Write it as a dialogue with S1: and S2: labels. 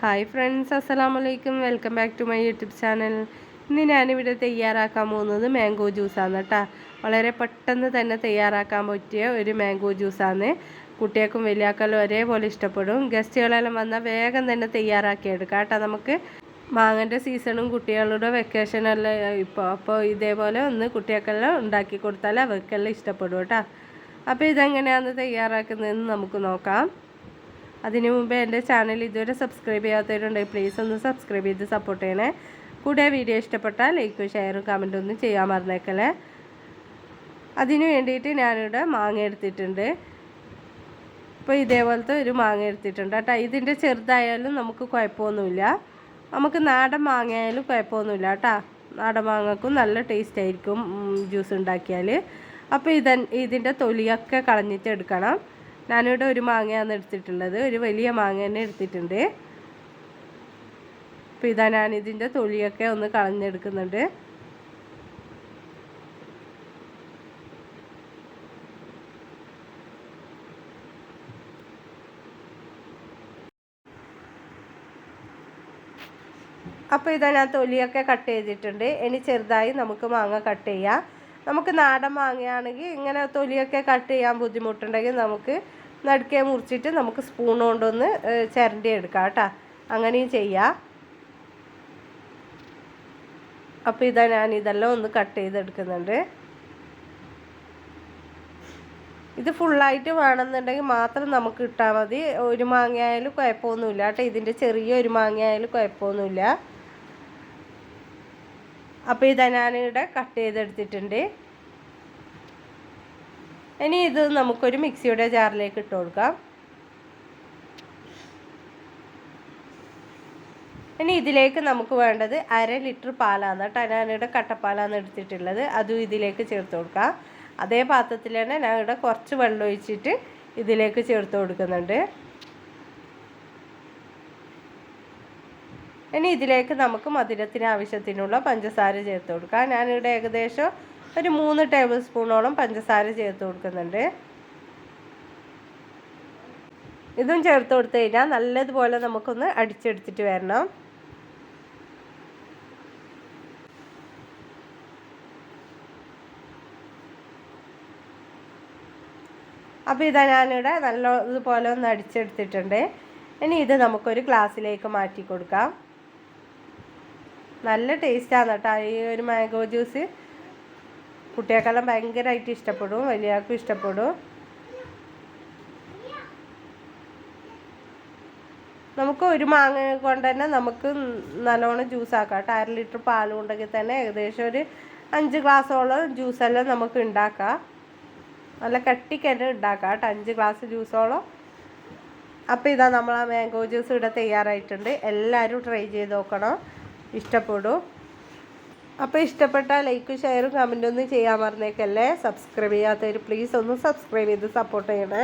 S1: Hi friends, അസ്സലാമു അലൈക്കും. Welcome back to my YouTube channel. ഇന്ന് ഞാനിവിടെ തയ്യാറാക്കാൻ പോകുന്നത് മാംഗോ ജ്യൂസാണ് കേട്ടോ. വളരെ പെട്ടെന്ന് തന്നെ തയ്യാറാക്കാൻ പറ്റിയ ഒരു മാംഗോ ജ്യൂസാണ്. കുട്ടികൾക്കും വലിയാക്കലും ഒരേപോലെ ഇഷ്ടപ്പെടും. ഗസ്റ്റുകളെല്ലാം വന്നാൽ വേഗം തന്നെ തയ്യാറാക്കിയെടുക്കാം കേട്ടോ. നമുക്ക് മാങ്ങൻ്റെ സീസണും കുട്ടികളുടെ വെക്കേഷനെല്ലാം അപ്പോൾ ഇതേപോലെ ഒന്ന് കുട്ടികൾക്കെല്ലാം ഉണ്ടാക്കി കൊടുത്താൽ അവർക്കെല്ലാം ഇഷ്ടപ്പെടും കേട്ടോ. അപ്പോൾ ഇതെങ്ങനെയാണ് തയ്യാറാക്കുന്നതെന്ന് നമുക്ക് നോക്കാം. അതിനു മുമ്പേ എൻ്റെ ചാനൽ ഇതുവരെ സബ്സ്ക്രൈബ് ചെയ്യാത്തവരുണ്ടെങ്കിൽ പ്ലീസ് ഒന്ന് സബ്സ്ക്രൈബ് ചെയ്ത് സപ്പോർട്ട് ചെയ്യണേ. കൂടെ വീഡിയോ ഇഷ്ടപ്പെട്ടാൽ ലൈക്കും ഷെയറും കമൻറ്റും ഒന്നും ചെയ്യാൻ മറന്നേക്കല്ലേ. അതിന് വേണ്ടിയിട്ട് ഞാനിവിടെ മാങ്ങ എടുത്തിട്ടുണ്ട്. ഇപ്പോൾ ഇതേപോലത്തെ ഒരു മാങ്ങ എടുത്തിട്ടുണ്ട് കേട്ടോ. ഇതിൻ്റെ ചെറുതായാലും നമുക്ക് കുഴപ്പമൊന്നുമില്ല. നമുക്ക് നാടൻ മാങ്ങയായാലും കുഴപ്പമൊന്നുമില്ല കേട്ടോ. നാടൻ മാങ്ങക്കും നല്ല ടേസ്റ്റ് ആയിരിക്കും ജ്യൂസ് ഉണ്ടാക്കിയാൽ. അപ്പോൾ ഇതിൻ്റെ തൊലിയൊക്കെ കളഞ്ഞിട്ട് എടുക്കണം. ഞാനിവിടെ ഒരു മാങ്ങയാണ് എടുത്തിട്ടുള്ളത്, ഒരു വലിയ മാങ്ങ തന്നെ എടുത്തിട്ടുണ്ട്. അപ്പോൾ ഇതാ ഞാനിതിൻ്റെ തൊലിയൊക്കെ ഒന്ന് കളഞ്ഞെടുക്കുന്നുണ്ട്. അപ്പോൾ ഇതാ ഞാൻ തൊലിയൊക്കെ കട്ട് ചെയ്തിട്ടുണ്ട്. ഇനി ചെറുതായി നമുക്ക് മാങ്ങ കട്ട് ചെയ്യാം. നമുക്ക് നാടൻ മാങ്ങയാണെങ്കിൽ ഇങ്ങനെ തൊലിയൊക്കെ കട്ട് ചെയ്യാൻ ബുദ്ധിമുട്ടുണ്ടെങ്കിൽ നമുക്ക് നടുക്കെ മുറിച്ചിട്ട് നമുക്ക് സ്പൂൺ കൊണ്ടൊന്ന് ചിരണ്ടി എടുക്കാം കേട്ടോ. അങ്ങനെയും ചെയ്യാം. അപ്പോൾ ഇതാ ഇതെല്ലാം ഒന്ന് കട്ട് ചെയ്തെടുക്കുന്നുണ്ട്. ഇത് ഫുള്ളായിട്ട് വേണമെന്നുണ്ടെങ്കിൽ മാത്രം നമുക്ക് ഇട്ടാൽ മതി. ഒരു മാങ്ങയായാലും കുഴപ്പമൊന്നുമില്ല കേട്ടോ. ഇതിൻ്റെ ചെറിയൊരു മാങ്ങയായാലും കുഴപ്പമൊന്നുമില്ല. അപ്പോൾ ഇതാ ഞാനിവിടെ കട്ട് ചെയ്തെടുത്തിട്ടുണ്ട്. ഇനി ഇത് നമുക്കൊരു മിക്സിയുടെ ജാറിലേക്ക് ഇട്ട് കൊടുക്കാം. ഇനി ഇതിലേക്ക് നമുക്ക് വേണ്ടത് 1/2 ലിറ്റർ പാലാണ് കേട്ടോ. ഞാനിവിടെ കട്ടപ്പാലാണ് എടുത്തിട്ടുള്ളത്. അതും ഇതിലേക്ക് ചേർത്ത് കൊടുക്കാം. അതേ പാത്രത്തിൽ തന്നെ ഞാനിവിടെ കുറച്ച് വെള്ളം ഒഴിച്ചിട്ട് ഇതിലേക്ക് ചേർത്ത് കൊടുക്കുന്നുണ്ട്. ഇനി ഇതിലേക്ക് നമുക്ക് മധുരത്തിന് ആവശ്യത്തിനുള്ള പഞ്ചസാര ചേർത്ത് കൊടുക്കാം. ഞാനിവിടെ ഏകദേശം ഒരു 3 ടേബിൾ സ്പൂണോളം പഞ്ചസാര ചേർത്ത് കൊടുക്കുന്നുണ്ട്. ഇതും ചേർത്ത് കൊടുത്തു കഴിഞ്ഞാൽ നല്ലതുപോലെ നമുക്കൊന്ന് അടിച്ചെടുത്തിട്ട് വരണം. അപ്പോൾ ഇതാ ഞാനിവിടെ നല്ലതുപോലെ ഒന്ന് അടിച്ചെടുത്തിട്ടുണ്ട്. ഇനി ഇത് നമുക്കൊരു ഗ്ലാസ്സിലേക്ക് മാറ്റി കൊടുക്കാം. നല്ല ടേസ്റ്റാണ് കേട്ടോ ഈ ഒരു മാംഗോ ജ്യൂസ്. കുട്ടികൾക്കെല്ലാം ഭയങ്കരമായിട്ട് ഇഷ്ടപ്പെടും, വലിയവർക്കും ഇഷ്ടപ്പെടും. നമുക്ക് ഒരു മാങ്ങ കൊണ്ട് തന്നെ നമുക്ക് നല്ലോണം ജ്യൂസാക്കാം കേട്ടോ. 1/2 ലിറ്റർ പാൽ ഉണ്ടെങ്കിൽ തന്നെ ഏകദേശം ഒരു 5 ഗ്ലാസ്സോളം ജ്യൂസെല്ലാം നമുക്ക് ഉണ്ടാക്കാം. നല്ല കട്ടിക്ക് തന്നെ ഉണ്ടാക്കാം കേട്ടോ, 5 ഗ്ലാസ് ജ്യൂസോളം. അപ്പോൾ ഇതാ നമ്മൾ ആ മാംഗോ ജ്യൂസ് ഇവിടെ തയ്യാറായിട്ടുണ്ട്. എല്ലാവരും ട്രൈ ചെയ്ത് നോക്കണം, ഇഷ്ടപ്പെടും. അപ്പോൾ ഇഷ്ടപ്പെട്ടാൽ ലൈക്കും ഷെയറും കമൻറ്റൊന്നും ചെയ്യാൻ മറന്നേക്കല്ലേ. സബ്സ്ക്രൈബ് ചെയ്യാത്തവർ പ്ലീസ് ഒന്ന് സബ്സ്ക്രൈബ് ചെയ്ത് സപ്പോർട്ട് ചെയ്യണേ.